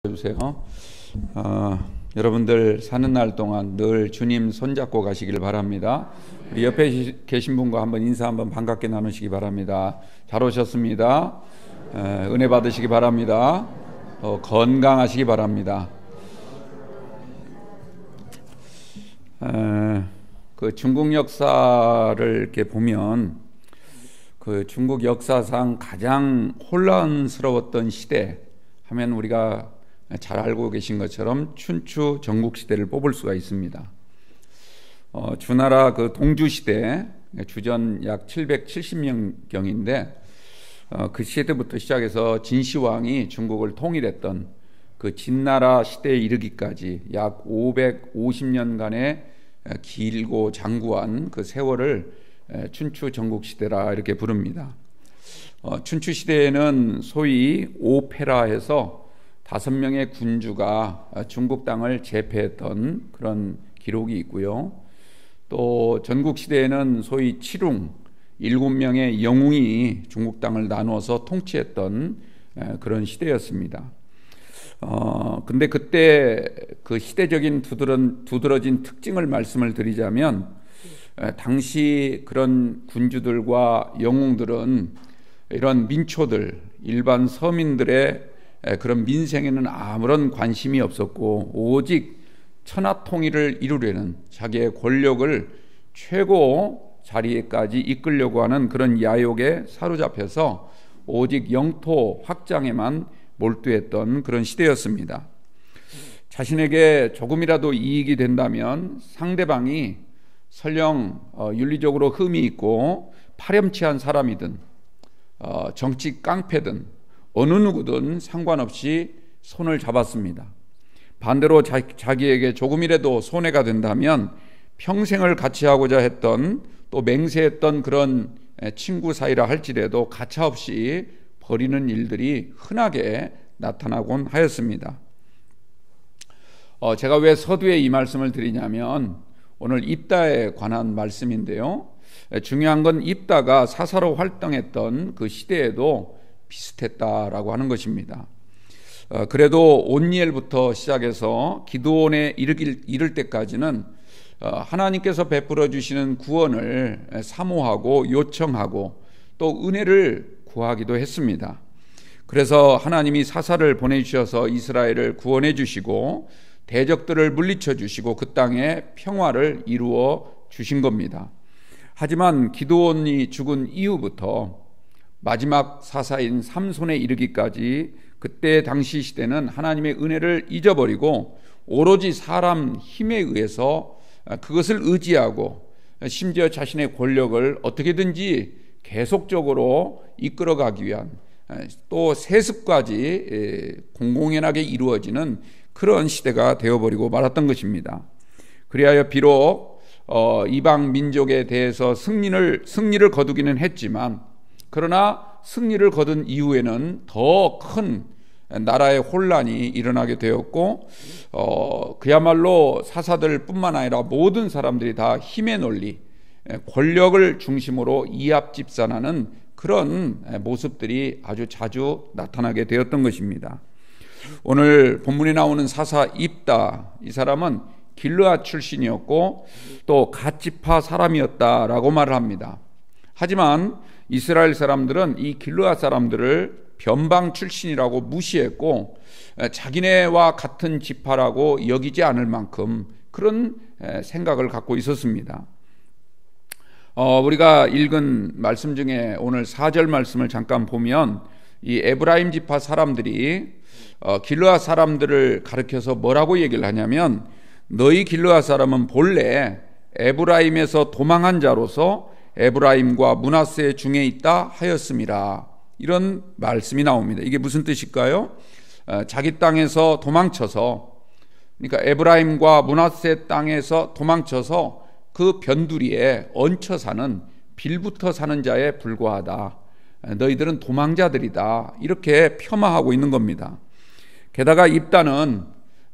주세요. 여러분들 사는 날 동안 늘 주님 손잡고 가시길 바랍니다. 우리 옆에 계신 분과 한번 인사 한번 반갑게 나누시기 바랍니다. 잘 오셨습니다. 은혜 받으시기 바랍니다. 건강하시기 바랍니다. 그 중국 역사를 이렇게 보면 그 중국 역사상 가장 혼란스러웠던 시대 하면 우리가 잘 알고 계신 것처럼 춘추 전국시대를 뽑을 수가 있습니다. 주나라 그 동주시대, 주전 약 770년경인데 그 시대부터 시작해서 진시황이 중국을 통일했던 그 진나라 시대에 이르기까지 약 550년간의 길고 장구한 그 세월을 춘추 전국시대라 이렇게 부릅니다. 춘추시대에는 소위 오페라에서 5명의 군주가 중국 땅을 제패했던 그런 기록이 있고요. 또 전국시대에는 소위 칠웅, 7명의 영웅이 중국 땅을 나누어서 통치했던 그런 시대였습니다. 근데 그때 그 시대적인 두드러진 특징을 말씀을 드리자면 당시 그런 군주들과 영웅들은 이런 민초들, 일반 서민들의 그런 민생에는 아무런 관심이 없었고 오직 천하통일을 이루려는 자기의 권력을 최고 자리에까지 이끌려고 하는 그런 야욕에 사로잡혀서 오직 영토 확장에만 몰두했던 그런 시대였습니다. 자신에게 조금이라도 이익이 된다면 상대방이 설령 윤리적으로 흠이 있고 파렴치한 사람이든 정치 깡패든 어느 누구든 상관없이 손을 잡았습니다. 반대로 자기에게 조금이라도 손해가 된다면 평생을 같이 하고자 했던 또 맹세했던 그런 친구 사이라 할지라도 가차없이 버리는 일들이 흔하게 나타나곤 하였습니다. 제가 왜 서두에 이 말씀을 드리냐면 오늘 입다에 관한 말씀인데요. 중요한 건 입다가 사사로 활동했던 그 시대에도 비슷했다라고 하는 것입니다. 그래도 온니엘부터 시작해서 기드온에 이를 때까지는 하나님께서 베풀어 주시는 구원을 사모하고 요청하고 또 은혜를 구하기도 했습니다. 그래서 하나님이 사사를 보내주셔서 이스라엘을 구원해 주시고 대적들을 물리쳐 주시고 그 땅에 평화를 이루어 주신 겁니다. 하지만 기드온이 죽은 이후부터 마지막 사사인 삼손에 이르기까지 그때 당시 시대는 하나님의 은혜를 잊어버리고 오로지 사람 힘에 의해서 그것을 의지하고 심지어 자신의 권력을 어떻게든지 계속적으로 이끌어가기 위한 또 세습까지 공공연하게 이루어지는 그런 시대가 되어버리고 말았던 것입니다. 그리하여 비록 이방 민족에 대해서 승리를 거두기는 했지만 그러나 승리를 거둔 이후에는 더 큰 나라의 혼란이 일어나게 되었고 그야말로 사사들 뿐만 아니라 모든 사람들이 다 힘의 논리, 권력을 중심으로 이합집산하는 그런 모습들이 아주 자주 나타나게 되었던 것입니다. 오늘 본문에 나오는 사사 입다, 이 사람은 길르앗 출신이었고 또 갓지파 사람이었다라고 말을 합니다. 하지만 이스라엘 사람들은 이 길르앗 사람들을 변방 출신이라고 무시했고 자기네와 같은 지파라고 여기지 않을 만큼 그런 생각을 갖고 있었습니다. 우리가 읽은 말씀 중에 오늘 4절 말씀을 잠깐 보면 이 에브라임 지파 사람들이 길르앗 사람들을 가리켜서 뭐라고 얘기를 하냐면 너희 길르앗 사람은 본래 에브라임에서 도망한 자로서 에브라임과 므낫세 중에 있다 하였음이라, 이런 말씀이 나옵니다. 이게 무슨 뜻일까요? 자기 땅에서 도망쳐서, 그러니까 에브라임과 므낫세 땅에서 도망쳐서 그 변두리에 얹혀 사는, 빌붙어 사는 자에 불과하다. 너희들은 도망자들이다. 이렇게 폄하하고 있는 겁니다. 게다가 입다는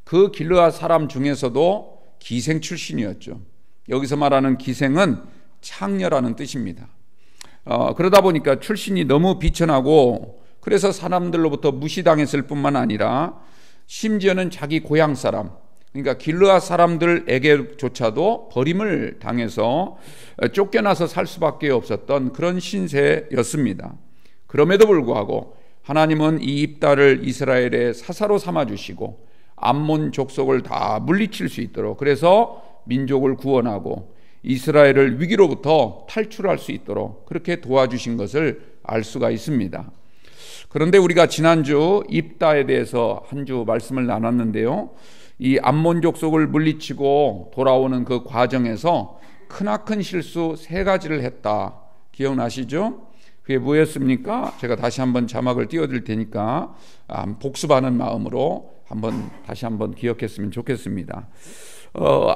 그 길르앗 사람 중에서도 기생 출신이었죠. 여기서 말하는 기생은 창녀라는 뜻입니다. 그러다 보니까 출신이 너무 비천하고 그래서 사람들로부터 무시당했을 뿐만 아니라 심지어는 자기 고향 사람, 그러니까 길르앗 사람들에게조차도 버림을 당해서 쫓겨나서 살 수밖에 없었던 그런 신세였습니다. 그럼에도 불구하고 하나님은 이 입다를 이스라엘의 사사로 삼아주시고 암몬 족속을 다 물리칠 수 있도록, 그래서 민족을 구원하고 이스라엘을 위기로부터 탈출할 수 있도록 그렇게 도와주신 것을 알 수가 있습니다. 그런데 우리가 지난주 입다에 대해서 한 주 말씀을 나눴는데요, 이 암몬 족속을 물리치고 돌아오는 그 과정에서 크나큰 실수 3가지를 했다. 기억나시죠? 그게 뭐였습니까? 제가 다시 한번 자막을 띄워드릴 테니까 복습하는 마음으로 다시 한번 기억했으면 좋겠습니다.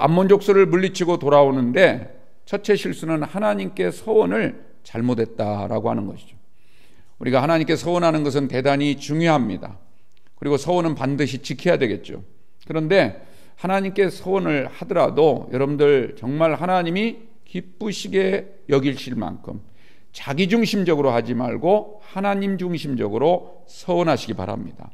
암몬 족속을 물리치고 돌아오는데 첫째 실수는 하나님께 서원을 잘못했다라고 하는 것이죠. 우리가 하나님께 서원하는 것은 대단히 중요합니다. 그리고 서원은 반드시 지켜야 되겠죠. 그런데 하나님께 서원을 하더라도 여러분들 정말 하나님이 기쁘시게 여기실 만큼 자기중심적으로 하지 말고 하나님 중심적으로 서원하시기 바랍니다.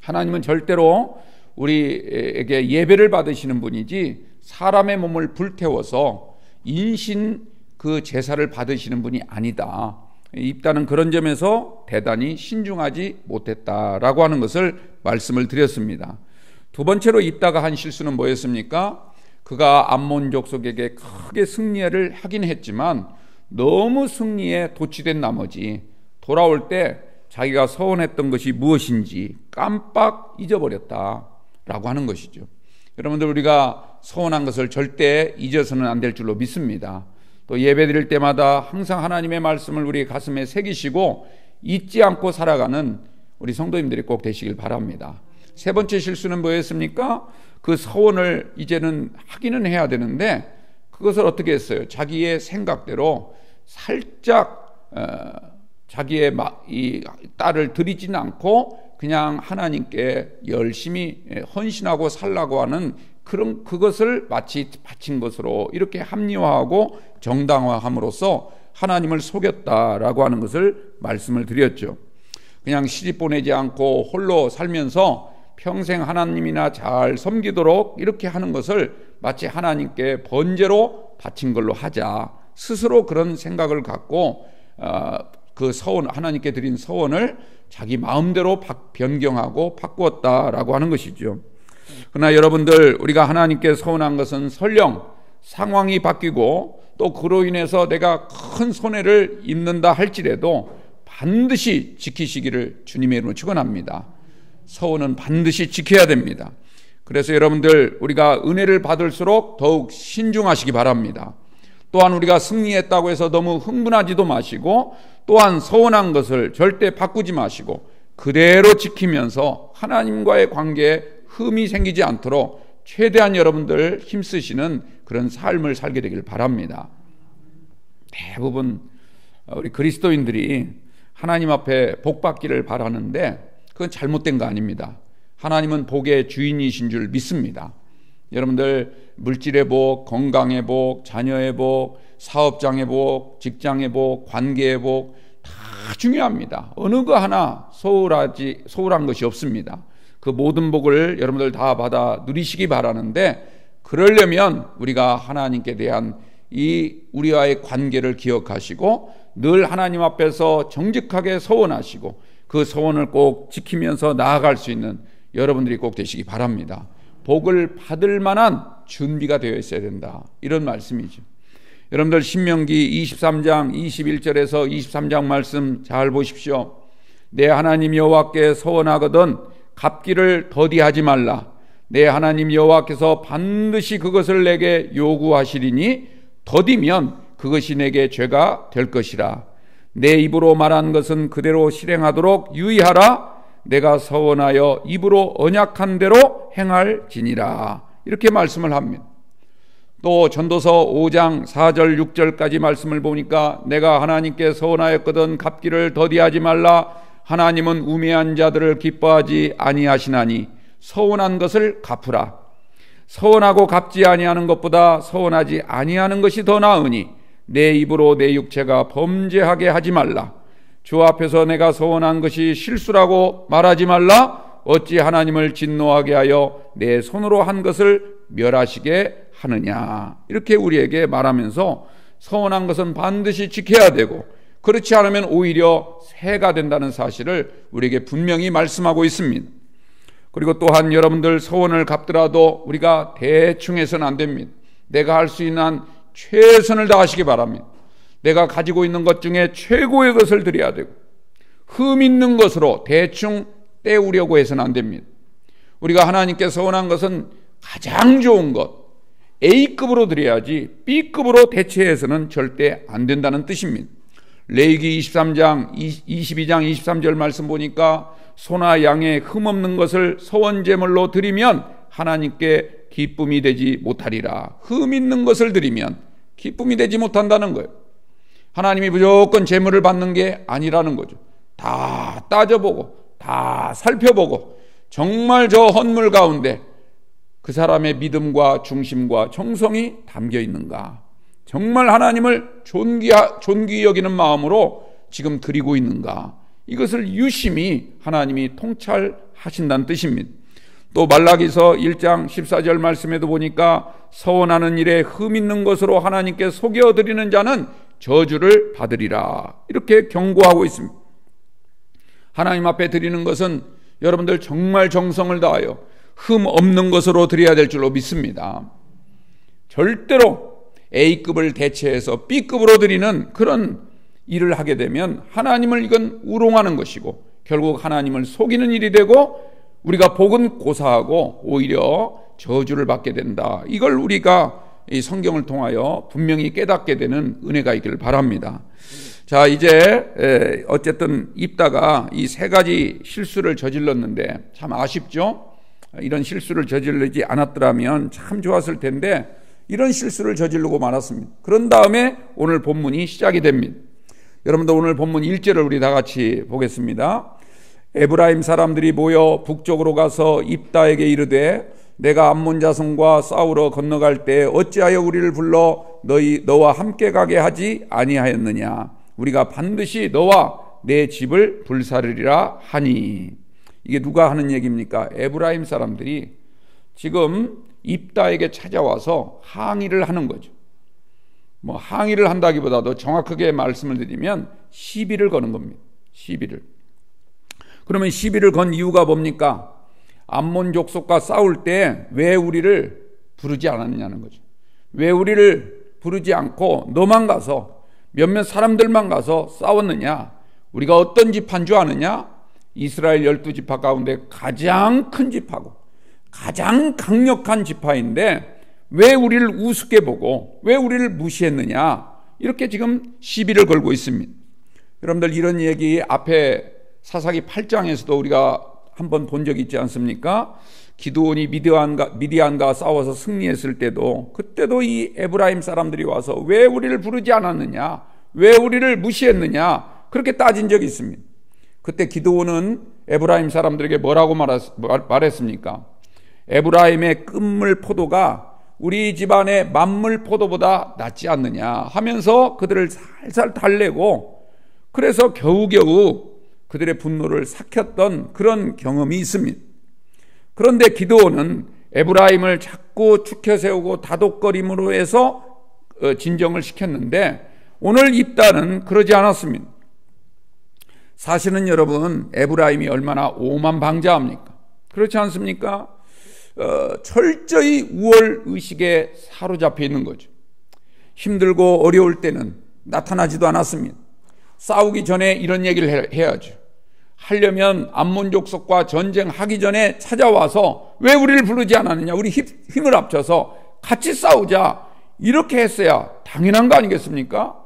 하나님은 절대로 우리에게 예배를 받으시는 분이지 사람의 몸을 불태워서 인신 그 제사를 받으시는 분이 아니다. 입다는 그런 점에서 대단히 신중하지 못했다라고 하는 것을 말씀을 드렸습니다. 두 번째로 입다가 한 실수는 뭐였습니까? 그가 암몬 족속에게 크게 승리를 하긴 했지만 너무 승리에 도취된 나머지 돌아올 때 자기가 서원했던 것이 무엇인지 깜빡 잊어버렸다라고 하는 것이죠. 여러분들, 우리가 서원한 것을 절대 잊어서는 안 될 줄로 믿습니다. 또 예배 드릴 때마다 항상 하나님의 말씀을 우리 가슴에 새기시고 잊지 않고 살아가는 우리 성도님들이 꼭 되시길 바랍니다. 세 번째 실수는 뭐였습니까? 그 서원을 이제는 하기는 해야 되는데 그것을 어떻게 했어요? 자기의 생각대로 살짝 자기의 이 딸을 드리지는 않고 그냥 하나님께 열심히 헌신하고 살라고 하는 그것을 마치 바친 것으로 이렇게 합리화하고 정당화함으로써 하나님을 속였다라고 하는 것을 말씀을 드렸죠. 그냥 시집 보내지 않고 홀로 살면서 평생 하나님이나 잘 섬기도록 이렇게 하는 것을 마치 하나님께 번제로 바친 걸로 하자, 스스로 그런 생각을 갖고 그 서원, 하나님께 드린 서원을 자기 마음대로 변경하고 바꾸었다라고 하는 것이죠. 그러나 여러분들, 우리가 하나님께 서원한 것은 설령 상황이 바뀌고 또 그로 인해서 내가 큰 손해를 입는다 할지라도 반드시 지키시기를 주님의 이름으로 축원합니다. 서원은 반드시 지켜야 됩니다. 그래서 여러분들, 우리가 은혜를 받을수록 더욱 신중하시기 바랍니다. 또한 우리가 승리했다고 해서 너무 흥분하지도 마시고, 또한 서운한 것을 절대 바꾸지 마시고 그대로 지키면서 하나님과의 관계에 흠이 생기지 않도록 최대한 여러분들 힘쓰시는 그런 삶을 살게 되길 바랍니다. 대부분 우리 그리스도인들이 하나님 앞에 복 받기를 바라는데 그건 잘못된 거 아닙니다. 하나님은 복의 주인이신 줄 믿습니다. 여러분들, 물질의 복, 건강의 복, 자녀의 복, 사업장의 복, 직장의 복, 관계의 복 다 중요합니다. 어느 거 하나 소홀한 것이 없습니다. 그 모든 복을 여러분들 다 받아 누리시기 바라는데, 그러려면 우리가 하나님께 대한 이 우리와의 관계를 기억하시고 늘 하나님 앞에서 정직하게 서원하시고 그 서원을 꼭 지키면서 나아갈 수 있는 여러분들이 꼭 되시기 바랍니다. 복을 받을 만한 준비가 되어 있어야 된다, 이런 말씀이죠. 여러분들, 신명기 23장 21절에서 23장 말씀 잘 보십시오. 내 하나님 여호와께 서원하거든 갚기를 더디하지 말라. 내 하나님 여호와께서 반드시 그것을 내게 요구하시리니 더디면 그것이 내게 죄가 될 것이라. 내 입으로 말한 것은 그대로 실행하도록 유의하라. 내가 서원하여 입으로 언약한 대로 행할지니라. 이렇게 말씀을 합니다. 또 전도서 5장 4절 6절까지 말씀을 보니까 내가 하나님께 서원하였거든 갚기를 더디하지 말라. 하나님은 우매한 자들을 기뻐하지 아니하시나니 서원한 것을 갚으라. 서원하고 갚지 아니하는 것보다 서원하지 아니하는 것이 더 나으니 내 입으로 내 육체가 범죄하게 하지 말라. 주 앞에서 내가 서원한 것이 실수라고 말하지 말라. 어찌 하나님을 진노하게 하여 내 손으로 한 것을 멸하시게 하느냐. 이렇게 우리에게 말하면서 서원한 것은 반드시 지켜야 되고 그렇지 않으면 오히려 해가 된다는 사실을 우리에게 분명히 말씀하고 있습니다. 그리고 또한 여러분들 서원을 갚더라도 우리가 대충 해서는 안 됩니다. 내가 할 수 있는 한 최선을 다하시기 바랍니다. 내가 가지고 있는 것 중에 최고의 것을 드려야 되고 흠 있는 것으로 대충 때우려고 해서는 안 됩니다. 우리가 하나님께 서원한 것은 가장 좋은 것 A급으로 드려야지 B급으로 대체해서는 절대 안 된다는 뜻입니다. 레위기 23장 22장 23절 말씀 보니까 소나 양의 흠없는 것을 서원제물로 드리면 하나님께 기쁨이 되지 못하리라. 흠 있는 것을 드리면 기쁨이 되지 못한다는 거예요. 하나님이 무조건 제물을 받는 게 아니라는 거죠. 다 따져보고 다 살펴보고 정말 저 헌물 가운데 그 사람의 믿음과 중심과 정성이 담겨 있는가, 정말 하나님을 존귀 여기는 마음으로 지금 드리고 있는가, 이것을 유심히 하나님이 통찰하신다는 뜻입니다. 또 말라기서 1장 14절 말씀에도 보니까 서원하는 일에 흠 있는 것으로 하나님께 속여드리는 자는 저주를 받으리라, 이렇게 경고하고 있습니다. 하나님 앞에 드리는 것은 여러분들 정말 정성을 다하여 흠 없는 것으로 드려야 될 줄로 믿습니다. 절대로 A급을 대체해서 B급으로 드리는 그런 일을 하게 되면 하나님을 이건 우롱하는 것이고 결국 하나님을 속이는 일이 되고 우리가 복은 고사하고 오히려 저주를 받게 된다. 이걸 우리가 이 성경을 통하여 분명히 깨닫게 되는 은혜가 있기를 바랍니다. 자, 이제 어쨌든 입다가 이 세 가지 실수를 저질렀는데 참 아쉽죠? 이런 실수를 저지르지 않았더라면 참 좋았을 텐데 이런 실수를 저지르고 말았습니다. 그런 다음에 오늘 본문이 시작이 됩니다. 여러분들 오늘 본문 1절을 우리 다 같이 보겠습니다. 에브라임 사람들이 모여 북쪽으로 가서 입다에게 이르되 내가 암몬 자손과 싸우러 건너갈 때 어찌하여 우리를 불러 너와 함께 가게 하지 아니하였느냐. 우리가 반드시 너와 내 집을 불사르리라 하니. 이게 누가 하는 얘기입니까? 에브라임 사람들이 지금 입다에게 찾아와서 항의를 하는 거죠. 뭐 항의를 한다기보다도 정확하게 말씀을 드리면 시비를 거는 겁니다. 시비를. 그러면 시비를 건 이유가 뭡니까? 암몬 족속과 싸울 때 왜 우리를 부르지 않았냐는 거죠. 왜 우리를 부르지 않고 너만 가서 몇몇 사람들만 가서 싸웠느냐? 우리가 어떤 지파인 줄 아느냐? 이스라엘 12지파 가운데 가장 큰 지파고 가장 강력한 지파인데 왜 우리를 우습게 보고 왜 우리를 무시했느냐? 이렇게 지금 시비를 걸고 있습니다. 여러분들 이런 얘기 앞에 사사기 8장에서도 우리가 한번 본 적이 있지 않습니까? 기드온이 미디안과 싸워서 승리했을 때도 그때도 이 에브라임 사람들이 와서 왜 우리를 부르지 않았느냐? 왜 우리를 무시했느냐? 그렇게 따진 적이 있습니다. 그때 기드온은 에브라임 사람들에게 뭐라고 말했습니까? 에브라임의 끝물 포도가 우리 집안의 만물 포도보다 낫지 않느냐 하면서 그들을 살살 달래고 그래서 겨우겨우 그들의 분노를 삭혔던 그런 경험이 있습니다. 그런데 기드온은 에브라임을 자꾸 추켜세우고 다독거림으로 해서 진정을 시켰는데 오늘 입다는 그러지 않았습니다. 사실은 여러분 에브라임이 얼마나 오만방자합니까? 그렇지 않습니까? 철저히 우월의식에 사로잡혀 있는 거죠. 힘들고 어려울 때는 나타나지도 않았습니다. 싸우기 전에 이런 얘기를 해야죠. 하려면 암몬 족속과 전쟁하기 전에 찾아와서 왜 우리를 부르지 않았느냐? 우리 힘을 합쳐서 같이 싸우자. 이렇게 했어야 당연한 거 아니겠습니까?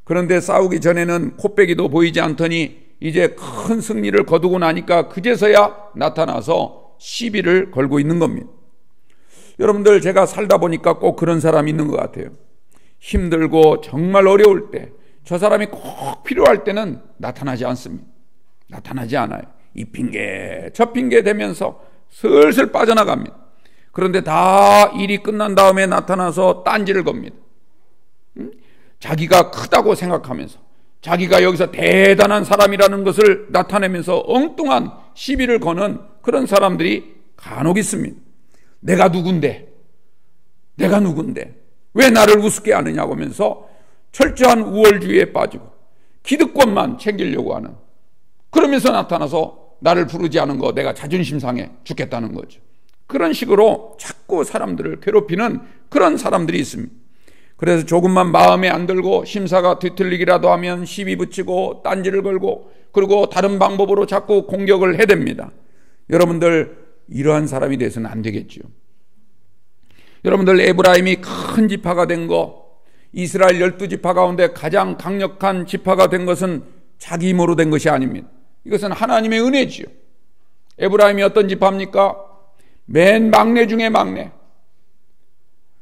그런데 싸우기 전에는 코빼기도 보이지 않더니 이제 큰 승리를 거두고 나니까 그제서야 나타나서 시비를 걸고 있는 겁니다. 여러분들 제가 살다 보니까 꼭 그런 사람이 있는 것 같아요. 힘들고 정말 어려울 때 저 사람이 꼭 필요할 때는 나타나지 않습니다. 나타나지 않아요. 이 핑계 저 핑계 대면서 슬슬 빠져나갑니다. 그런데 다 일이 끝난 다음에 나타나서 딴지를 겁니다. 자기가 크다고 생각하면서 자기가 여기서 대단한 사람이라는 것을 나타내면서 엉뚱한 시비를 거는 그런 사람들이 간혹 있습니다. 내가 누군데? 왜 나를 우습게 하느냐고 하면서 철저한 우월주의에 빠지고 기득권만 챙기려고 하는, 그러면서 나타나서 나를 부르지 않은 거 내가 자존심 상해 죽겠다는 거죠. 그런 식으로 자꾸 사람들을 괴롭히는 그런 사람들이 있습니다. 그래서 조금만 마음에 안 들고 심사가 뒤틀리기라도 하면 시비 붙이고 딴지를 걸고, 그리고 다른 방법으로 자꾸 공격을 해댑니다. 여러분들 이러한 사람이 돼서는 안 되겠죠. 여러분들 에브라임이 큰 지파가 된 거, 이스라엘 12지파 가운데 가장 강력한 지파가 된 것은 자기 힘으로 된 것이 아닙니다. 이것은 하나님의 은혜지요. 에브라임이 어떤 지파입니까? 맨 막내 중에 막내.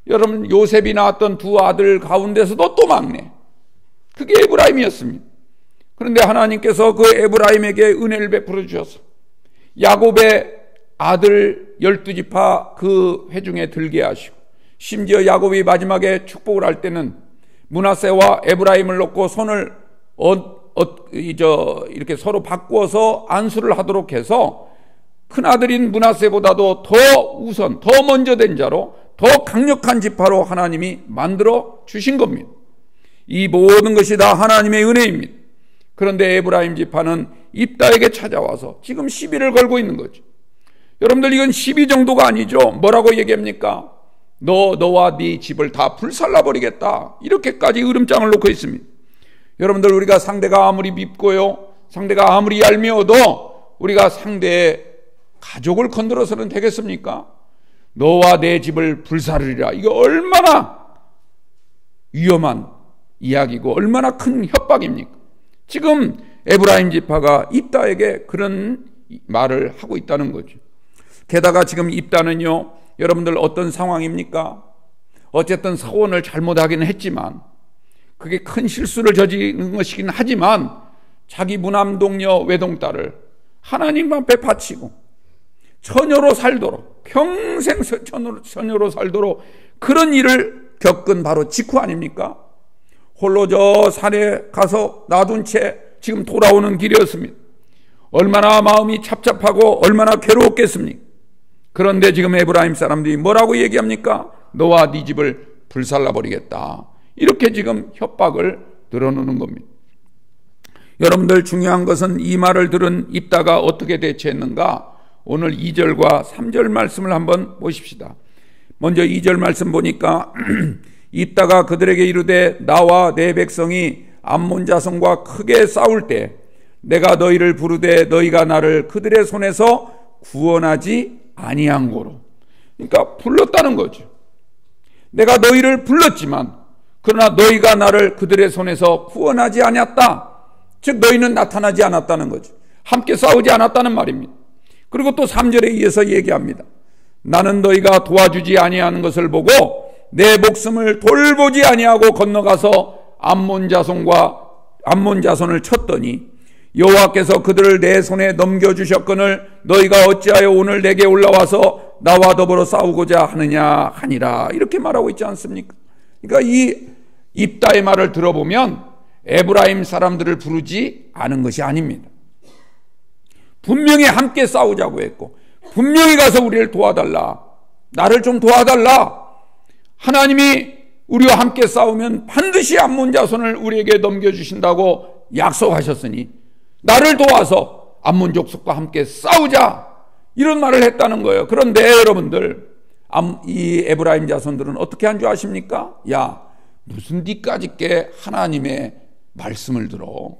여러분 요셉이 낳았던 두 아들 가운데서도 또 막내. 그게 에브라임이었습니다. 그런데 하나님께서 그 에브라임에게 은혜를 베풀어 주셔서 야곱의 아들 12지파 그 회중에 들게 하시고, 심지어 야곱이 마지막에 축복을 할 때는 므낫세와 에브라임을 놓고 손을 이렇게 서로 바꾸어서 안수를 하도록 해서 큰아들인 므낫세보다도 더 우선, 더 먼저 된 자로, 더 강력한 지파로 하나님이 만들어 주신 겁니다. 이 모든 것이 다 하나님의 은혜입니다. 그런데 에브라임 지파는 입다에게 찾아와서 지금 시비를 걸고 있는 거죠. 여러분들 이건 시비 정도가 아니죠. 뭐라고 얘기합니까? 너와 네 집을 다 불살라버리겠다, 이렇게까지 으름장을 놓고 있습니다. 여러분들 우리가 상대가 아무리 밉고요, 상대가 아무리 얄미워도 우리가 상대의 가족을 건드려서는 되겠습니까? 너와 내 집을 불사르리라. 이거 얼마나 위험한 이야기고 얼마나 큰 협박입니까? 지금 에브라임 지파가 입다에게 그런 말을 하고 있다는 거죠. 게다가 지금 입다는요, 여러분들 어떤 상황입니까? 어쨌든 서원을 잘못하기는 했지만, 그게 큰 실수를 저지른 것이긴 하지만, 자기 무남동녀 외동딸을 하나님 앞에 바치고 처녀로 살도록, 평생 처녀로 살도록 그런 일을 겪은 바로 직후 아닙니까? 홀로 저 산에 가서 놔둔 채 지금 돌아오는 길이었습니다. 얼마나 마음이 착잡하고 얼마나 괴로웠겠습니까? 그런데 지금 에브라임 사람들이 뭐라고 얘기합니까? 너와 네 집을 불살라버리겠다, 이렇게 지금 협박을 늘어놓는 겁니다. 여러분들 중요한 것은 이 말을 들은 입다가 어떻게 대처했는가? 오늘 2절과 3절 말씀을 한번 보십시다. 먼저 2절 말씀 보니까 입다가 그들에게 이르되 나와 내 백성이 암몬 자손과 크게 싸울 때 내가 너희를 부르되 너희가 나를 그들의 손에서 구원하지 아니한 고로. 그러니까 불렀다는 거죠. 내가 너희를 불렀지만 그러나 너희가 나를 그들의 손에서 구원하지 아니었다. 즉 너희는 나타나지 않았다는 거죠. 함께 싸우지 않았다는 말입니다. 그리고 또 3절에 이어서 얘기합니다. 나는 너희가 도와주지 아니하는 것을 보고 내 목숨을 돌보지 아니하고 건너가서 암몬 자손을 쳤더니 여호와께서 그들을 내 손에 넘겨주셨거늘 너희가 어찌하여 오늘 내게 올라와서 나와 더불어 싸우고자 하느냐 하니라, 이렇게 말하고 있지 않습니까? 그러니까 이 입다의 말을 들어보면 에브라임 사람들을 부르지 않은 것이 아닙니다. 분명히 함께 싸우자고 했고, 분명히 가서 우리를 도와달라, 나를 좀 도와달라, 하나님이 우리와 함께 싸우면 반드시 암몬 자손을 우리에게 넘겨주신다고 약속하셨으니 나를 도와서 암몬 족속과 함께 싸우자, 이런 말을 했다는 거예요. 그런데 여러분들 이 에브라임 자손들은 어떻게 한 줄 아십니까? 야, 무슨 니까짓 게 하나님의 말씀을 들어.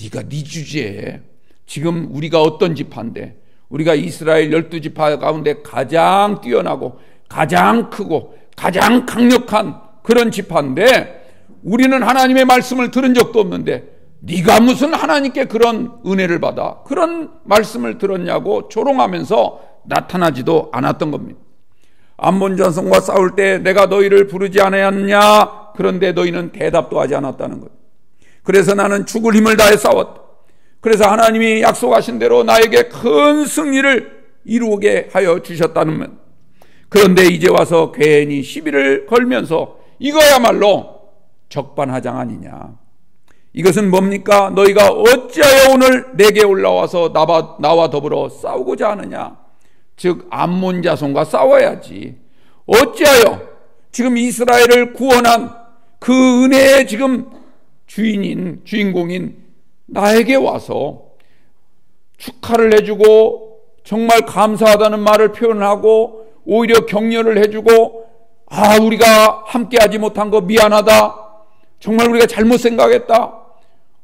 네가 네 주제에 지금 우리가 어떤 지파인데, 우리가 이스라엘 12지파 가운데 가장 뛰어나고 가장 크고 가장 강력한 그런 지파인데 우리는 하나님의 말씀을 들은 적도 없는데 네가 무슨 하나님께 그런 은혜를 받아 그런 말씀을 들었냐고 조롱하면서 나타나지도 않았던 겁니다. 암몬 자손과 싸울 때 내가 너희를 부르지 않았냐? 그런데 너희는 대답도 하지 않았다는 것. 그래서 나는 죽을 힘을 다해 싸웠다. 그래서 하나님이 약속하신 대로 나에게 큰 승리를 이루게 하여 주셨다는 것. 그런데 이제 와서 괜히 시비를 걸면서 이거야말로 적반하장 아니냐. 이것은 뭡니까? 너희가 어찌하여 오늘 내게 올라와서 나와 더불어 싸우고자 하느냐? 즉 암몬 자손과 싸워야지. 어찌하여 지금 이스라엘을 구원한 그 은혜의 지금 주인공인 나에게 와서 축하를 해주고 정말 감사하다는 말을 표현하고 오히려 격려를 해주고, 우리가 함께하지 못한 거 미안하다, 정말 우리가 잘못 생각했다,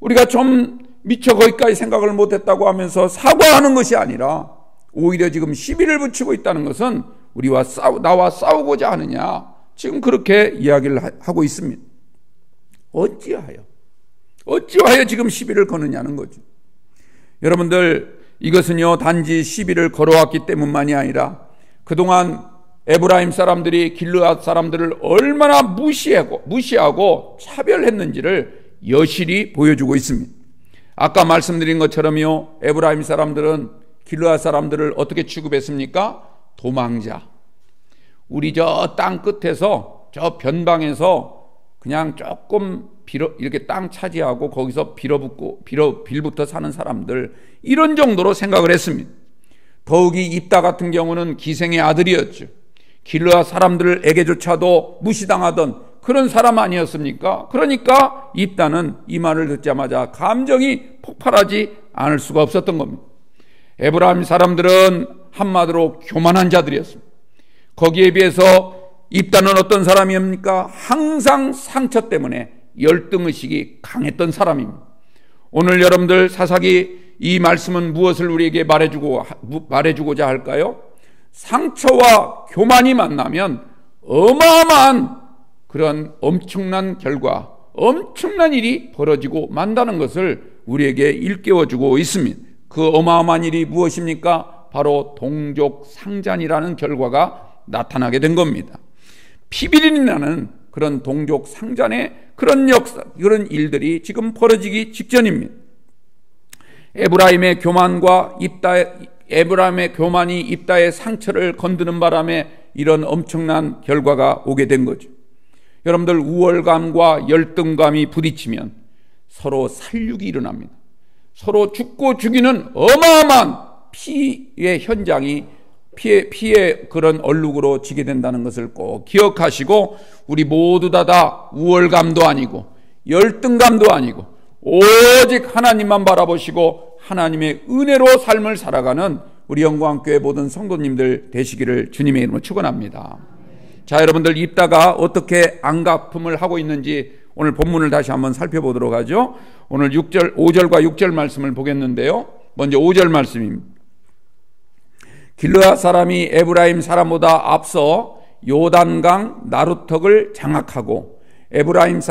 우리가 좀 미처 거기까지 생각을 못했다고 하면서 사과하는 것이 아니라 오히려 지금 시비를 붙이고 있다는 것은 나와 싸우고자 하느냐, 지금 그렇게 이야기를 하고 있습니다. 어찌하여 지금 시비를 거느냐는 거죠. 여러분들, 이것은요 단지 시비를 걸어왔기 때문만이 아니라 그동안 에브라임 사람들이 길르앗 사람들을 얼마나 무시하고 차별했는지를 여실히 보여주고 있습니다. 아까 말씀드린 것처럼요, 에브라임 사람들은 길르앗 사람들을 어떻게 취급했습니까? 도망자. 우리 저 땅 끝에서 저 변방에서 그냥 조금 이렇게 땅 차지하고 거기서 빌부터 사는 사람들, 이런 정도로 생각을 했습니다. 더욱이 입다 같은 경우는 기생의 아들이었죠. 길르앗 사람들에게조차도 무시당하던 그런 사람 아니었습니까? 그러니까 입다는 이 말을 듣자마자 감정이 폭발하지 않을 수가 없었던 겁니다. 에브라임 사람들은 한마디로 교만한 자들이었습니다. 거기에 비해서 입다는 어떤 사람입니까? 항상 상처 때문에 열등의식이 강했던 사람입니다. 오늘 여러분들 사사기 이 말씀은 무엇을 우리에게 말해주고자 할까요? 상처와 교만이 만나면 어마어마한 그런 엄청난 결과, 엄청난 일이 벌어지고 만다는 것을 우리에게 일깨워주고 있습니다. 그 어마어마한 일이 무엇입니까? 바로 동족상잔이라는 결과가 나타나게 된 겁니다. 피비린이라는 그런 동족상잔의 그런 역사, 그런 일들이 지금 벌어지기 직전입니다. 에브라임의 교만이 입다의 상처를 건드는 바람에 이런 엄청난 결과가 오게 된 거죠. 여러분들, 우월감과 열등감이 부딪히면 서로 살육이 일어납니다. 서로 죽고 죽이는 어마어마한 피의 현장이 피의 그런 얼룩으로 지게 된다는 것을 꼭 기억하시고, 우리 모두 다 우월감도 아니고 열등감도 아니고 오직 하나님만 바라보시고 하나님의 은혜로 삶을 살아가는 우리 영광교회 모든 성도님들 되시기를 주님의 이름으로 축원합니다. 자, 여러분들, 입다가 어떻게 안갚음을 하고 있는지 오늘 본문을 다시 한번 살펴보도록 하죠. 오늘 5절과 6절 말씀을 보겠는데요. 먼저 5절 말씀입니다. 길르앗 사람이 에브라임 사람보다 앞서 요단강 나루턱을 장악하고 에브라임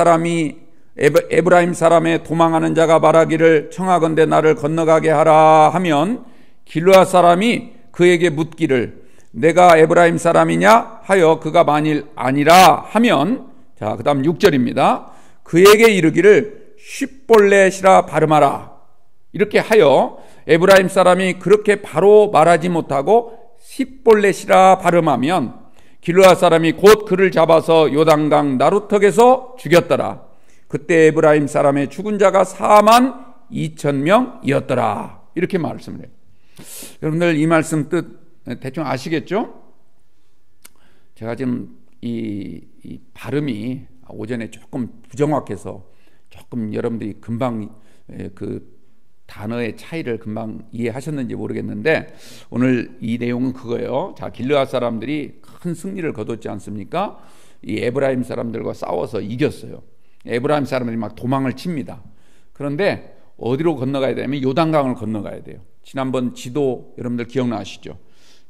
사람의 도망하는 자가 말하기를 청하건대 나를 건너가게 하라 하면 길르앗 사람이 그에게 묻기를 내가 에브라임 사람이냐 하여 그가 만일 아니라 하면, 자, 그 다음 6절입니다. 그에게 이르기를 쉽볼렛이라 발음하라. 이렇게 하여 에브라임 사람이 그렇게 바로 말하지 못하고 십볼렛이라 발음하면 길르앗 사람이 곧 그를 잡아서 요단강 나루턱에서 죽였더라. 그때 에브라임 사람의 죽은 자가 42,000명이었더라. 이렇게 말씀을 해요. 여러분들, 이 말씀 뜻 대충 아시겠죠? 제가 지금 이 발음이 오전에 조금 부정확해서 조금 여러분들이 금방 그 단어의 차이를 금방 이해하셨는지 모르겠는데, 오늘 이 내용은 그거예요. 자, 길르앗 사람들이 큰 승리를 거뒀지 않습니까? 이 에브라임 사람들과 싸워서 이겼어요. 에브라임 사람들이 막 도망을 칩니다. 그런데 어디로 건너가야 되냐면 요단강을 건너가야 돼요. 지난번 지도 여러분들 기억나시죠?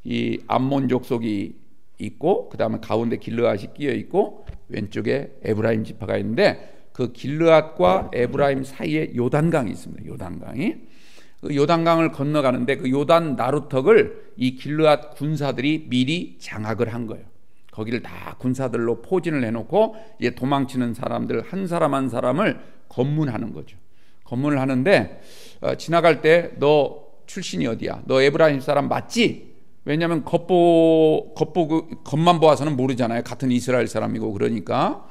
이 암몬 족속이 있고, 그 다음에 가운데 길르앗이 끼어 있고, 왼쪽에 에브라임 지파가 있는데, 그 길르앗과 에브라임 사이에 요단강이 있습니다. 요단강이. 그 요단강을 건너가는데 그 요단 나루턱을 이 길르앗 군사들이 미리 장악을 한 거예요. 거기를 다 군사들로 포진을 해놓고 이제 도망치는 사람들 한 사람 한 사람을 검문하는 거죠. 검문을 하는데 지나갈 때 너 출신이 어디야? 너 에브라임 사람 맞지? 왜냐하면 겉만 보아서는 모르잖아요. 같은 이스라엘 사람이고. 그러니까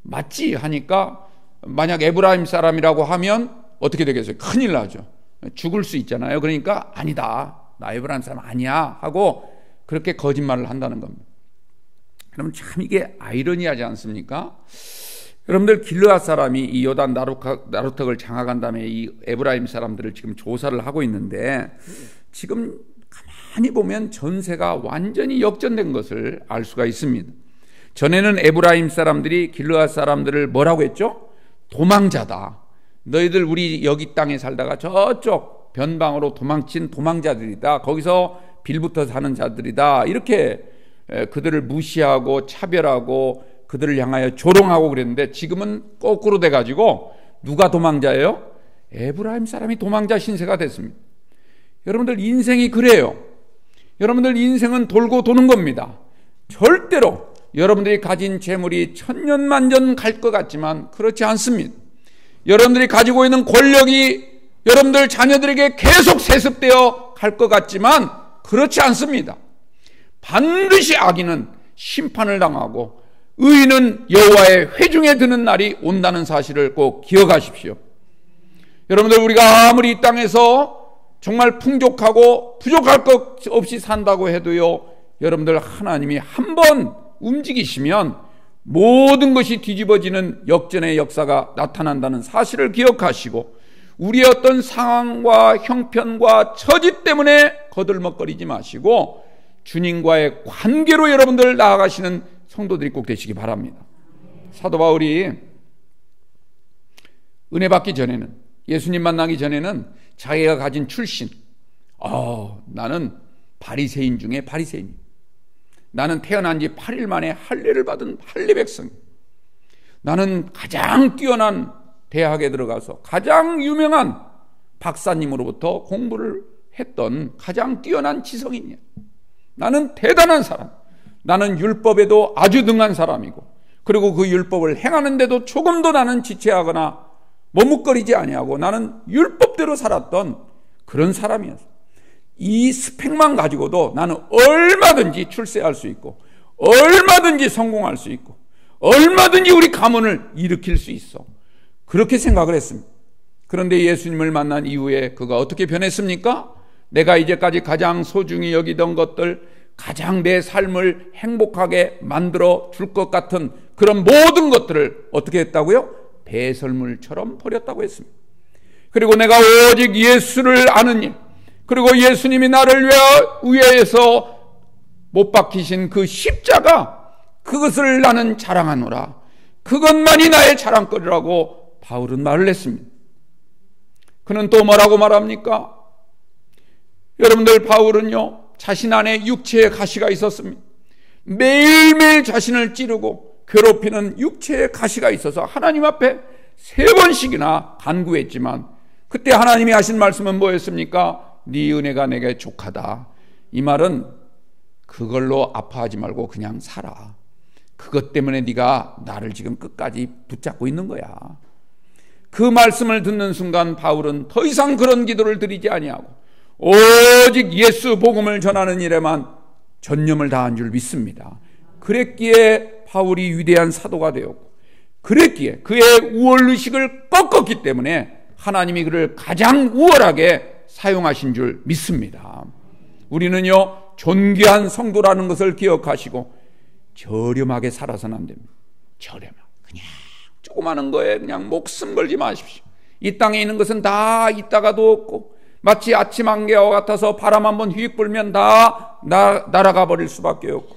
맞지? 하니까 만약 에브라임 사람이라고 하면 어떻게 되겠어요? 큰일 나죠. 죽을 수 있잖아요. 그러니까 아니다, 나 에브라임 사람 아니야 하고 그렇게 거짓말을 한다는 겁니다. 그러면 참 이게 아이러니하지 않습니까? 여러분들, 길르앗 사람이 이 요단 나루턱을 장악한 다음에 이 에브라임 사람들을 지금 조사를 하고 있는데, 지금 가만히 보면 전세가 완전히 역전된 것을 알 수가 있습니다. 전에는 에브라임 사람들이 길르앗 사람들을 뭐라고 했죠? 도망자다. 너희들 우리 여기 땅에 살다가 저쪽 변방으로 도망친 도망자들이다. 거기서 빌부터 사는 자들이다. 이렇게 그들을 무시하고 차별하고 그들을 향하여 조롱하고 그랬는데, 지금은 거꾸로 돼가지고 누가 도망자예요? 에브라임 사람이 도망자 신세가 됐습니다. 여러분들, 인생이 그래요. 여러분들, 인생은 돌고 도는 겁니다. 절대로 여러분들이 가진 재물이 천년만년 갈 것 같지만 그렇지 않습니다. 여러분들이 가지고 있는 권력이 여러분들 자녀들에게 계속 세습되어 갈 것 같지만 그렇지 않습니다. 반드시 악인은 심판을 당하고 의인은 여호와의 회중에 드는 날이 온다는 사실을 꼭 기억하십시오. 여러분들, 우리가 아무리 이 땅에서 정말 풍족하고 부족할 것 없이 산다고 해도요, 여러분들, 하나님이 한번 움직이시면 모든 것이 뒤집어지는 역전의 역사가 나타난다는 사실을 기억하시고, 우리의 어떤 상황과 형편과 처지 때문에 거들먹거리지 마시고 주님과의 관계로 여러분들 나아가시는 성도들이 꼭 되시기 바랍니다. 사도 바울이 은혜 받기 전에는, 예수님 만나기 전에는 자기가 가진 출신, 나는 바리새인 중에 바리새인, 나는 태어난 지 8일 만에 할례를 받은 할례 백성, 나는 가장 뛰어난 대학에 들어가서 가장 유명한 박사님으로부터 공부를 했던 가장 뛰어난 지성인이야. 나는 대단한 사람, 나는 율법에도 아주 능한 사람이고, 그리고 그 율법을 행하는데도 조금도 나는 지체하거나 머뭇거리지 아니하고 나는 율법대로 살았던 그런 사람이었어. 이 스펙만 가지고도 나는 얼마든지 출세할 수 있고, 얼마든지 성공할 수 있고, 얼마든지 우리 가문을 일으킬 수 있어, 그렇게 생각을 했습니다. 그런데 예수님을 만난 이후에 그가 어떻게 변했습니까? 내가 이제까지 가장 소중히 여기던 것들, 가장 내 삶을 행복하게 만들어 줄 것 같은 그런 모든 것들을 어떻게 했다고요? 배설물처럼 버렸다고 했습니다. 그리고 내가 오직 예수를 아는 일, 그리고 예수님이 나를 위해서 못 박히신 그 십자가, 그것을 나는 자랑하노라. 그것만이 나의 자랑거리라고 바울은 말을 했습니다. 그는 또 뭐라고 말합니까? 여러분들, 바울은요, 자신 안에 육체의 가시가 있었습니다. 매일매일 자신을 찌르고 괴롭히는 육체의 가시가 있어서 하나님 앞에 3번씩이나 간구했지만, 그때 하나님이 하신 말씀은 뭐였습니까? 네 은혜가 내게 족하다. 이 말은 그걸로 아파하지 말고 그냥 살아. 그것 때문에 네가 나를 지금 끝까지 붙잡고 있는 거야. 그 말씀을 듣는 순간 바울은 더 이상 그런 기도를 드리지 아니하고 오직 예수 복음을 전하는 일에만 전념을 다한 줄 믿습니다. 그랬기에 바울이 위대한 사도가 되었고, 그랬기에 그의 우월의식을 꺾었기 때문에 하나님이 그를 가장 우월하게 사용하신 줄 믿습니다. 우리는요, 존귀한 성도라는 것을 기억하시고 저렴하게 살아서는 안 됩니다. 저렴하게, 그냥 조그마한 거에 그냥 목숨 걸지 마십시오. 이 땅에 있는 것은 다 있다가도 없고, 마치 아침 안개와 같아서 바람 한번 휙 불면 다 날아가 버릴 수밖에 없고,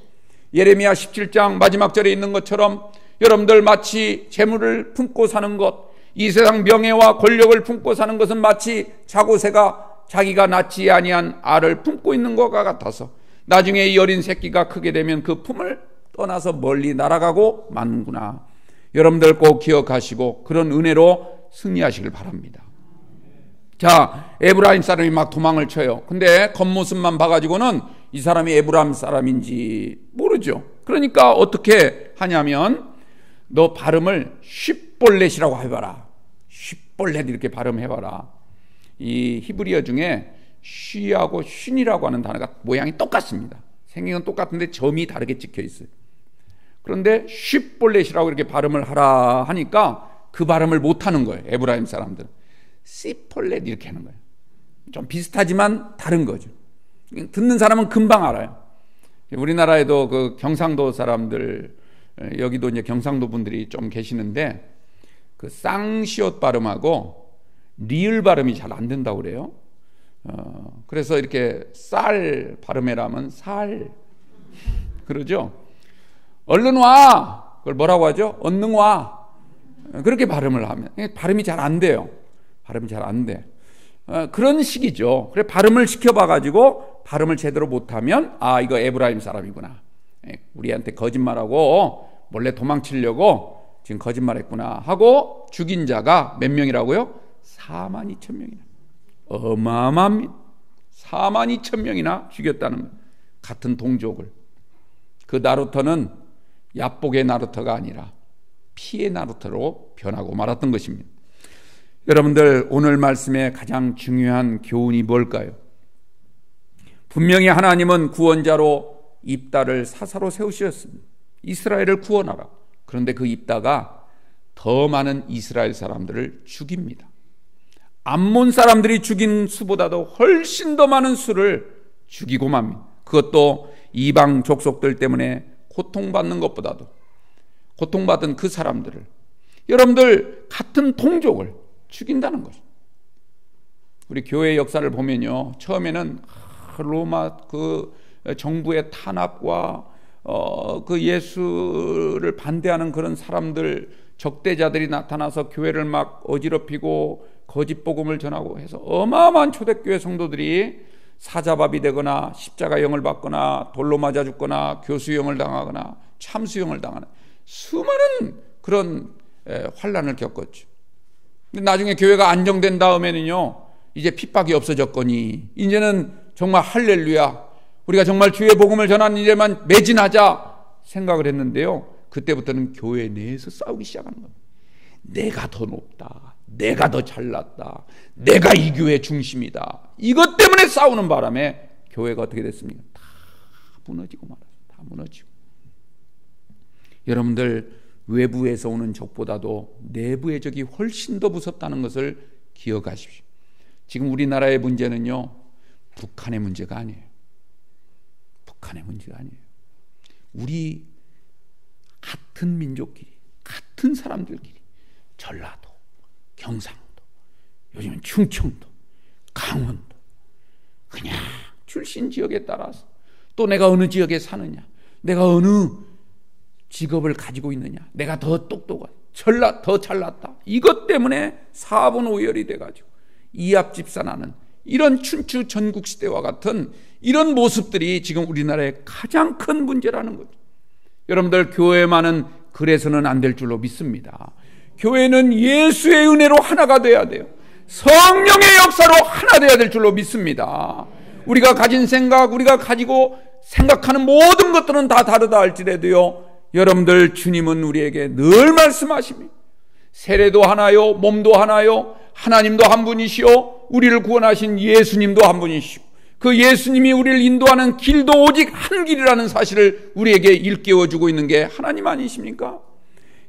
예레미야 17장 마지막 절에 있는 것처럼 여러분들, 마치 재물을 품고 사는 것, 이 세상 명예와 권력을 품고 사는 것은 마치 자고새가 자기가 낳지 아니한 알을 품고 있는 것과 같아서 나중에 이 어린 새끼가 크게 되면 그 품을 떠나서 멀리 날아가고 마는구나. 여러분들 꼭 기억하시고 그런 은혜로 승리하시길 바랍니다. 자, 에브라임 사람이 막 도망을 쳐요. 근데 겉모습만 봐가지고는 이 사람이 에브라임 사람인지 모르죠. 그러니까 어떻게 하냐면, 너 발음을 쉽볼렛이라고 해봐라. 쉽볼렛 이렇게 발음해봐라. 이 히브리어 중에 쉬하고 쉰이라고 하는 단어가 모양이 똑같습니다. 생긴 건 똑같은데 점이 다르게 찍혀 있어요. 그런데 쉽볼렛이라고 이렇게 발음을 하라 하니까 그 발음을 못하는 거예요. 에브라임 사람들은 시폴렛 이렇게 하는 거예요. 좀 비슷하지만 다른 거죠. 듣는 사람은 금방 알아요. 우리나라에도 그 경상도 사람들, 여기도 이제 경상도 분들이 좀 계시는데 그 쌍시옷 발음하고 리을 발음이 잘 안 된다고 그래요. 그래서 이렇게 쌀 발음해라면 살 그러죠. 얼른 와, 그걸 뭐라고 하죠? 얼른 와. 그렇게 발음을 하면 발음이 잘 안 돼요. 발음이 잘 안 돼. 그런 식이죠. 그래 발음을 시켜봐가지고 발음을 제대로 못하면 아 이거 에브라임 사람이구나. 우리한테 거짓말하고 몰래 도망치려고 지금 거짓말했구나 하고 죽인 자가 몇 명이라고요? 42,000명이나. 어마어마합니다. 42,000명이나 죽였다는 거예요. 같은 동족을. 그 나루터는 야복의 나루터가 아니라 피의 나루터로 변하고 말았던 것입니다. 여러분들 오늘 말씀의 가장 중요한 교훈이 뭘까요? 분명히 하나님은 구원자로 입다를 사사로 세우셨습니다. 이스라엘을 구원하라. 그런데 그 입다가 더 많은 이스라엘 사람들을 죽입니다. 암몬 사람들이 죽인 수보다도 훨씬 더 많은 수를 죽이고 맙니다. 그것도 이방 족속들 때문에 고통받는 것보다도 고통받은 그 사람들을, 여러분들 같은 동족을 죽인다는 거죠. 우리 교회 역사를 보면요, 처음에는 로마 그 정부의 탄압과 그 예수를 반대하는 그런 사람들, 적대자들이 나타나서 교회를 막 어지럽히고 거짓 복음을 전하고 해서 어마어마한 초대교회 성도들이 사자밥이 되거나 십자가형을 받거나 돌로 맞아 죽거나 교수형을 당하거나 참수형을 당하는 수많은 그런 환난을 겪었죠. 근데 나중에 교회가 안정된 다음에는요, 이제 핍박이 없어졌거니 이제는 정말 할렐루야, 우리가 정말 주의 복음을 전하는 일에만 매진하자 생각을 했는데요, 그때부터는 교회 내에서 싸우기 시작하는 겁니다. 내가 더 높다, 내가 더 잘났다, 내가 이 교회 중심이다. 이것 때문에 싸우는 바람에 교회가 어떻게 됐습니까? 다 무너지고 말아요. 다 무너지고. 여러분들 외부에서 오는 적보다도 내부의 적이 훨씬 더 무섭다는 것을 기억하십시오. 지금 우리나라의 문제는요, 북한의 문제가 아니에요. 북한의 문제가 아니에요. 우리 같은 민족끼리, 같은 사람들끼리, 전라도, 경상도, 요즘은 충청도, 강원도, 그냥 출신 지역에 따라서 또 내가 어느 지역에 사느냐, 내가 어느 직업을 가지고 있느냐, 내가 더 똑똑한, 더 잘났다, 이것 때문에 사분오열이 돼가지고 이합집산하는 이런 춘추 전국시대와 같은 이런 모습들이 지금 우리나라의 가장 큰 문제라는 거죠. 여러분들, 교회만은 그래서는 안 될 줄로 믿습니다. 교회는 예수의 은혜로 하나가 돼야 돼요. 성령의 역사로 하나 돼야 될 줄로 믿습니다. 우리가 가진 생각, 우리가 가지고 생각하는 모든 것들은 다 다르다 할지라도요, 여러분들, 주님은 우리에게 늘 말씀하십니다. 세례도 하나요, 몸도 하나요, 하나님도 한 분이시요, 우리를 구원하신 예수님도 한 분이시오. 그 예수님이 우리를 인도하는 길도 오직 한 길이라는 사실을 우리에게 일깨워주고 있는 게 하나님 아니십니까?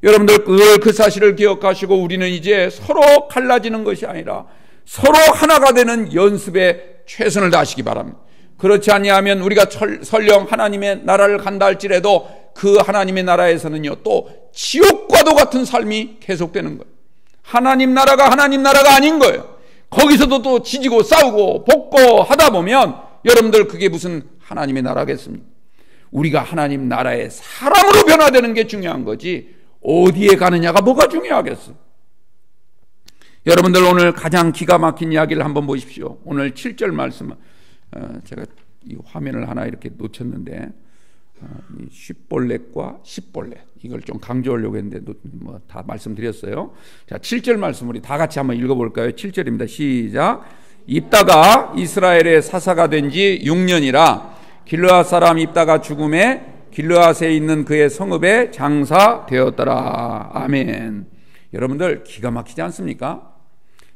여러분들, 그 사실을 기억하시고 우리는 이제 서로 갈라지는 것이 아니라 서로 하나가 되는 연습에 최선을 다하시기 바랍니다. 그렇지 아니하면 우리가 설령 하나님의 나라를 간다 할지라도 그 하나님의 나라에서는요, 또 지옥과도 같은 삶이 계속되는 거예요. 하나님 나라가 아닌 거예요. 거기서도 또 지지고 싸우고 볶고 하다 보면 여러분들, 그게 무슨 하나님의 나라겠습니까? 우리가 하나님 나라의 사람으로 변화되는 게 중요한 거지 어디에 가느냐가 뭐가 중요하겠어. 여러분들, 오늘 가장 기가 막힌 이야기를 한번 보십시오. 오늘 7절 말씀, 제가 이 화면을 하나 이렇게 놓쳤는데, 쉽볼렛과 십볼렛, 이걸 좀 강조하려고 했는데 뭐 다 말씀드렸어요. 자, 7절 말씀 우리 다 같이 한번 읽어볼까요? 7절입니다. 시작. 입다가 이스라엘의 사사가 된 지 6년이라 길르앗 사람 입다가 죽음에 길르앗에 있는 그의 성읍에 장사되었더라. 아멘. 여러분들, 기가 막히지 않습니까?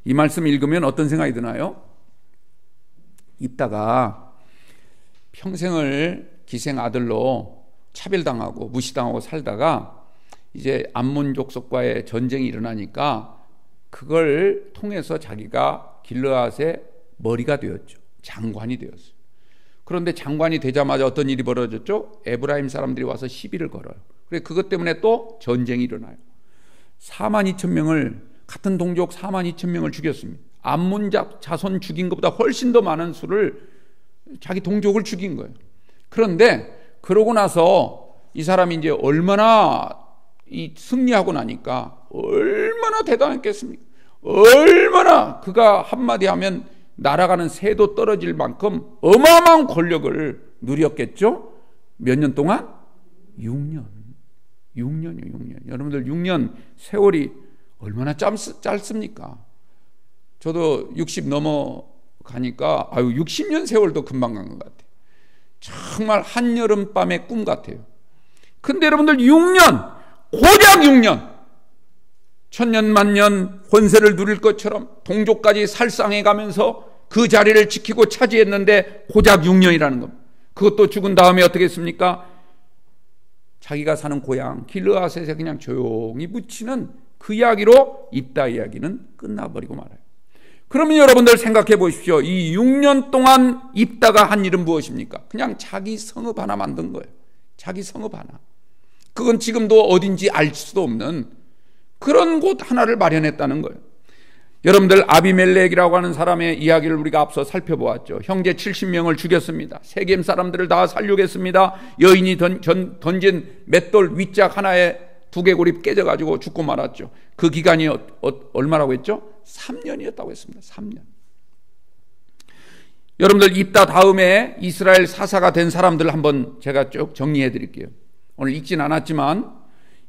이 말씀 읽으면 어떤 생각이 드나요? 입다가 평생을 기생 아들로 차별당하고 무시당하고 살다가 이제 암몬 족속과의 전쟁이 일어나니까 그걸 통해서 자기가 길르앗의 머리가 되었죠. 장관이 되었어요. 그런데 장관이 되자마자 어떤 일이 벌어졌죠? 에브라임 사람들이 와서 시비를 걸어요. 그래서 그것 때문에 또 전쟁이 일어나요. 42,000명을, 같은 동족 42,000명을 죽였습니다. 암몬 자손 죽인 것보다 훨씬 더 많은 수를, 자기 동족을 죽인 거예요. 그런데 그러고 나서 이 사람이 이제 얼마나 승리하고 나니까 얼마나 대단했겠습니까? 얼마나 그가 한마디 하면 날아가는 새도 떨어질 만큼 어마어마한 권력을 누렸겠죠? 몇 년 동안? 6년이요, 6년. 여러분들 6년 세월이 얼마나 짧습니까? 저도 60 넘어가니까 60년 세월도 금방 간 것 같아요. 정말 한여름밤의 꿈 같아요. 근데 여러분들 6년, 고작 6년, 천년 만년 권세를 누릴 것처럼 동족까지 살상해 가면서 그 자리를 지키고 차지했는데 고작 6년이라는 겁니다. 그것도 죽은 다음에 어떻게 했습니까? 자기가 사는 고향 길르앗에 그냥 조용히 묻히는 그 이야기로 입다 이야기는 끝나버리고 말아요. 그러면 여러분들 생각해 보십시오. 이 6년 동안 입다가 한 일은 무엇입니까? 그냥 자기 성읍 하나 만든 거예요. 자기 성읍 하나. 그건 지금도 어딘지 알 수도 없는 그런 곳 하나를 마련했다는 거예요. 여러분들 아비멜렉이라고 하는 사람의 이야기를 우리가 앞서 살펴보았죠. 형제 70명을 죽였습니다. 세겜 사람들을 다 살려겠습니다. 여인이 던진 맷돌 윗짝 하나에 두개골이 깨져가지고 죽고 말았죠. 그 기간이 얼마라고 했죠? 3년이었다고 했습니다. 3년. 여러분들 입다 다음에 이스라엘 사사가 된 사람들 한번 제가 쭉 정리해 드릴게요. 오늘 읽진 않았지만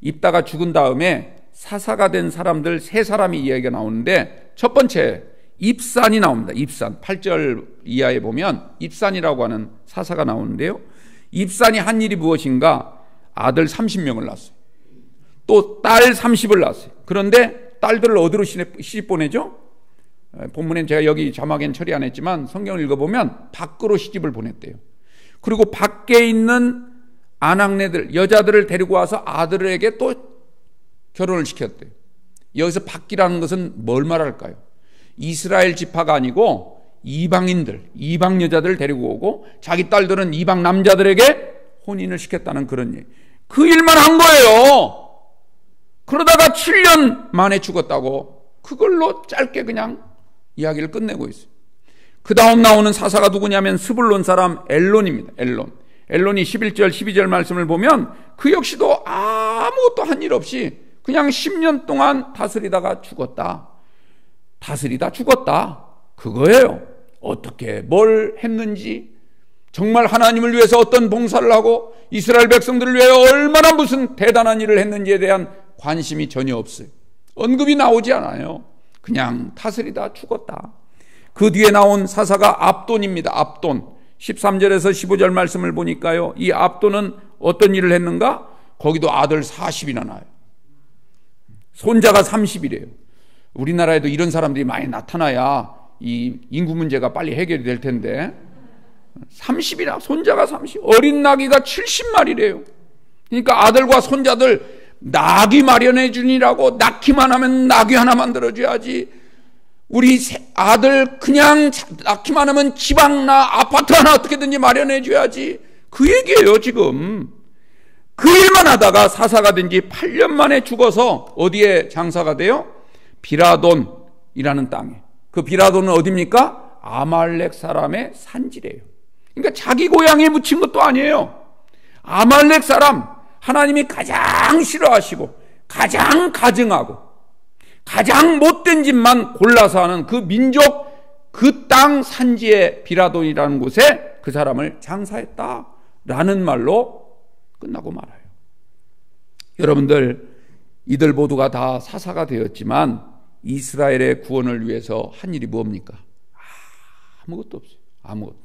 입다가 죽은 다음에 사사가 된 사람들 세 사람이 이야기가 나오는데 첫 번째 입산이 나옵니다. 입산 8절 이하에 보면 입산이라고 하는 사사가 나오는데요. 입산이 한 일이 무엇인가? 아들 30명을 낳았어요. 또 딸 30을 낳았어요. 그런데 딸들을 어디로 시집 보내죠? 본문엔 제가 여기 자막엔 처리 안 했지만 성경을 읽어보면 밖으로 시집을 보냈대요. 그리고 밖에 있는 아낙네들, 여자들을 데리고 와서 아들에게 또 결혼을 시켰대요. 여기서 밖이라는 것은 뭘 말할까요? 이스라엘 지파가 아니고 이방인들, 이방 여자들을 데리고 오고 자기 딸들은 이방 남자들에게 혼인을 시켰다는 그런 일. 그 일만 한 거예요. 그러다가 7년 만에 죽었다고 그걸로 짧게 그냥 이야기를 끝내고 있어요. 그 다음 나오는 사사가 누구냐면 스불론 사람 엘론입니다. 엘론이 11절 12절 말씀을 보면 그 역시도 아무것도 한 일 없이 그냥 10년 동안 다스리다가 죽었다. 다스리다 죽었다. 그거예요. 어떻게 뭘 했는지, 정말 하나님을 위해서 어떤 봉사를 하고 이스라엘 백성들을 위해 얼마나 무슨 대단한 일을 했는지에 대한 관심이 전혀 없어요. 언급이 나오지 않아요. 그냥 다스리다 죽었다. 그 뒤에 나온 사사가 압돈입니다. 압돈 13절에서 15절 말씀을 보니까요, 이 압돈은 어떤 일을 했는가? 거기도 아들 40이나 나요. 손자가 30이래요. 우리나라에도 이런 사람들이 많이 나타나야 이 인구 문제가 빨리 해결이 될 텐데 30이나, 손자가 30, 어린 나귀가 70마리래요. 그러니까 아들과 손자들 나귀 마련해 주니라고 낳기만 하면 나귀 하나 만들어줘야지, 우리 아들 그냥 낳기만 하면 지방나 아파트 하나 어떻게든지 마련해 줘야지, 그 얘기예요. 지금 그 일만 하다가 사사가 된 지 8년 만에 죽어서 어디에 장사가 돼요? 비라돈이라는 땅에. 그 비라돈은 어디입니까? 아말렉 사람의 산지래요. 그러니까 자기 고향에 묻힌 것도 아니에요. 아말렉 사람, 하나님이 가장 싫어하시고 가장 가증하고 가장 못된 짓만 골라서 하는 그 민족, 그 땅 산지의 비라돈이라는 곳에 그 사람을 장사했다라는 말로 끝나고 말아요. 여러분들, 이들 모두가 다 사사가 되었지만 이스라엘의 구원을 위해서 한 일이 뭡니까? 아무것도 없어요. 아무것도.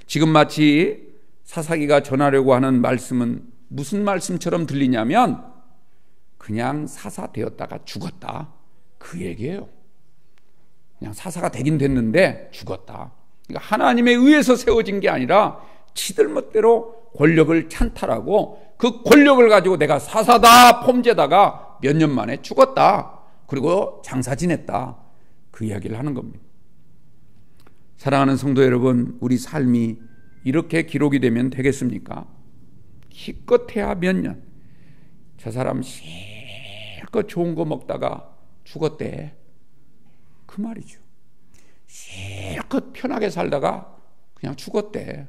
지금 마치 사사기가 전하려고 하는 말씀은 무슨 말씀처럼 들리냐면 그냥 사사 되었다가 죽었다, 그 얘기예요. 그냥 사사가 되긴 됐는데 죽었다. 그러니까 하나님에 의해서 세워진 게 아니라 지들 멋대로 권력을 찬탈하고 그 권력을 가지고 내가 사사다 폼재다가 몇 년 만에 죽었다. 그리고 장사 지냈다. 그 이야기를 하는 겁니다. 사랑하는 성도 여러분, 우리 삶이 이렇게 기록이 되면 되겠습니까? 기껏해야 몇 년. 저 사람 실컷 좋은 거 먹다가 죽었대. 그 말이죠. 실컷 편하게 살다가 그냥 죽었대.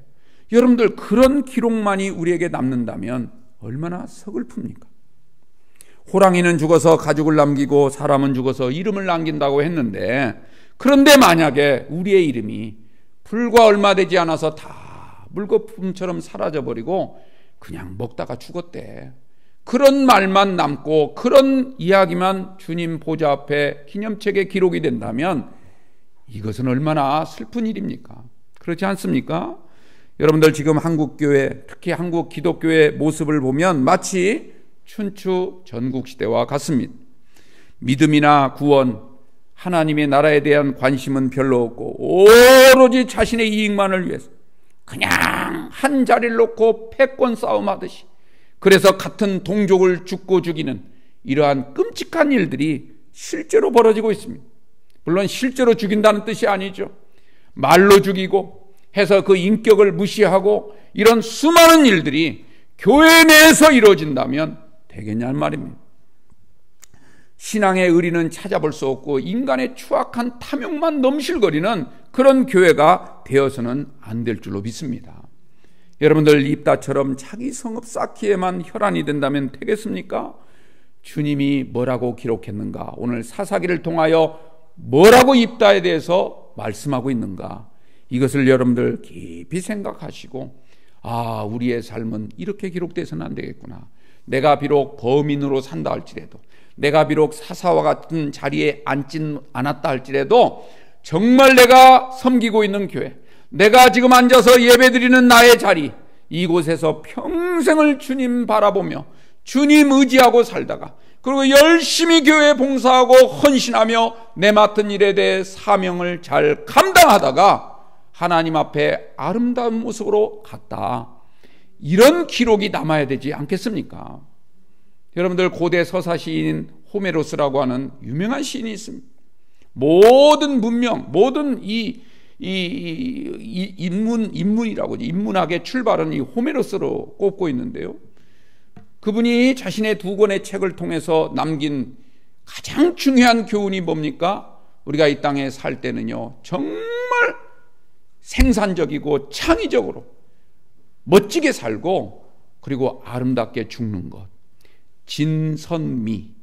여러분들, 그런 기록만이 우리에게 남는다면 얼마나 서글픕니까? 호랑이는 죽어서 가죽을 남기고 사람은 죽어서 이름을 남긴다고 했는데, 그런데 만약에 우리의 이름이 불과 얼마 되지 않아서 다 물거품처럼 사라져버리고 그냥 먹다가 죽었대. 그런 말만 남고 그런 이야기만 주님 보좌 앞에 기념책에 기록이 된다면 이것은 얼마나 슬픈 일입니까? 그렇지 않습니까? 여러분들, 지금 한국교회, 특히 한국 기독교의 모습을 보면 마치 춘추 전국시대와 같습니다. 믿음이나 구원, 하나님의 나라에 대한 관심은 별로 없고 오로지 자신의 이익만을 위해서 그냥 한 자리를 놓고 패권 싸움하듯이, 그래서 같은 동족을 죽고 죽이는 이러한 끔찍한 일들이 실제로 벌어지고 있습니다. 물론 실제로 죽인다는 뜻이 아니죠. 말로 죽이고 해서 그 인격을 무시하고 이런 수많은 일들이 교회 내에서 이루어진다면 되겠냐는 말입니다. 신앙의 의리는 찾아볼 수 없고 인간의 추악한 탐욕만 넘실거리는 그런 교회가 되어서는 안 될 줄로 믿습니다. 여러분들, 입다처럼 자기 성읍 쌓기에만 혈안이 된다면 되겠습니까? 주님이 뭐라고 기록했는가? 오늘 사사기를 통하여 뭐라고 입다에 대해서 말씀하고 있는가? 이것을 여러분들 깊이 생각하시고, 우리의 삶은 이렇게 기록돼서는 안 되겠구나. 내가 비록 범인으로 산다 할지라도, 내가 비록 사사와 같은 자리에 앉진 않았다 할지라도, 정말 내가 섬기고 있는 교회, 내가 지금 앉아서 예배드리는 나의 자리, 이곳에서 평생을 주님 바라보며 주님 의지하고 살다가, 그리고 열심히 교회에 봉사하고 헌신하며 내 맡은 일에 대해 사명을 잘 감당하다가 하나님 앞에 아름다운 모습으로 갔다. 이런 기록이 남아야 되지 않겠습니까? 여러분들, 고대 서사 시인 호메로스라고 하는 유명한 시인이 있습니다. 모든 문명, 모든 인문이라고, 인문학의 출발은 이 호메로스로 꼽고 있는데요. 그분이 자신의 2권의 책을 통해서 남긴 가장 중요한 교훈이 뭡니까? 우리가 이 땅에 살 때는요, 정말 생산적이고 창의적으로 멋지게 살고, 그리고 아름답게 죽는 것. 진선미,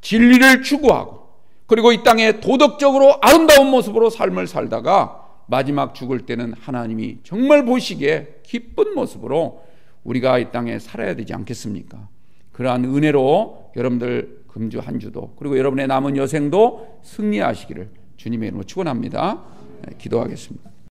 진리를 추구하고, 그리고 이 땅에 도덕적으로 아름다운 모습으로 삶을 살다가 마지막 죽을 때는 하나님이 정말 보시기에 기쁜 모습으로 우리가 이 땅에 살아야 되지 않겠습니까? 그러한 은혜로 여러분들 금주 한 주도, 그리고 여러분의 남은 여생도 승리하시기를 주님의 이름으로 축원합니다. 기도하겠습니다.